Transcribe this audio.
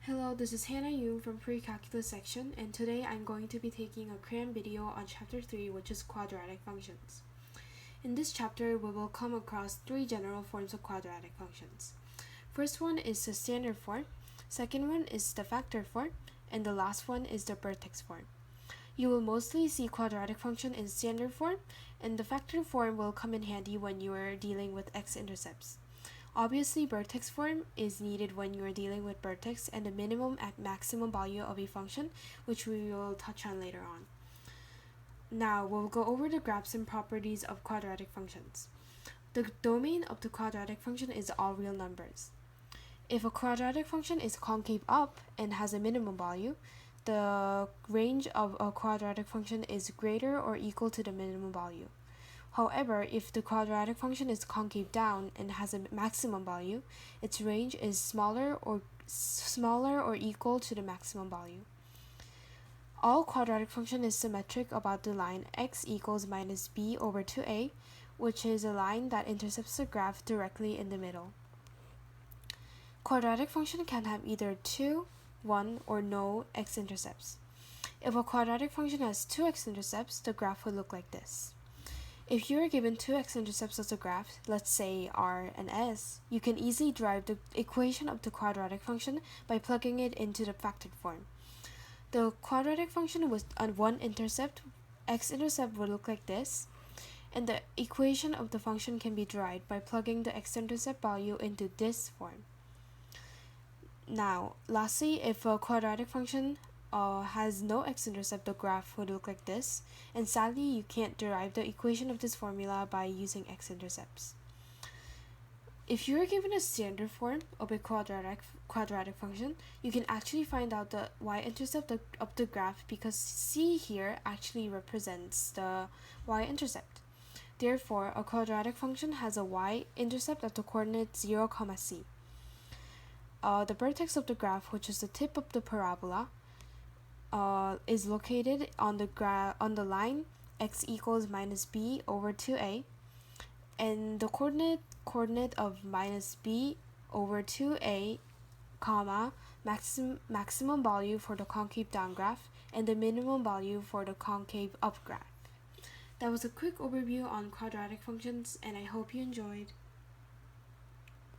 Hello, this is Hannah Yu from Precalculus section, and today I'm going to be taking a CRAM video on chapter 3, which is quadratic functions. In this chapter, we will come across three general forms of quadratic functions. First one is the standard form, second one is the factor form, and the last one is the vertex form. You will mostly see quadratic function in standard form, and the factor form will come in handy when you are dealing with x-intercepts. Obviously, vertex form is needed when you are dealing with vertex and the minimum and maximum value of a function, which we will touch on later on. Now, we'll go over the graphs and properties of quadratic functions. The domain of the quadratic function is all real numbers. If a quadratic function is concave up and has a minimum value, the range of a quadratic function is greater or equal to the minimum value. However, if the quadratic function is concave down and has a maximum value, its range is smaller or equal to the maximum value. All quadratic function is symmetric about the line x equals minus b over 2a, which is a line that intercepts the graph directly in the middle. Quadratic function can have either 2, 1, or no x-intercepts. If a quadratic function has 2 x-intercepts, the graph would look like this. If you are given 2 x-intercepts as a graph, let's say r and s, you can easily derive the equation of the quadratic function by plugging it into the factored form. The quadratic function with one intercept, x-intercept would look like this, and the equation of the function can be derived by plugging the x-intercept value into this form. Now, lastly, if a quadratic function has no x-intercept, the graph would look like this, and sadly you can't derive the equation of this formula by using x-intercepts. If you are given a standard form of a quadratic function, you can actually find out the y-intercept of the graph because c here actually represents the y-intercept. Therefore, a quadratic function has a y-intercept at the coordinate 0, c. The vertex of the graph, which is the tip of the parabola, is located on the line x equals minus b over 2a, and the coordinate of minus b over 2a, comma, maximum value for the concave down graph and the minimum value for the concave up graph. That was a quick overview on quadratic functions, and I hope you enjoyed.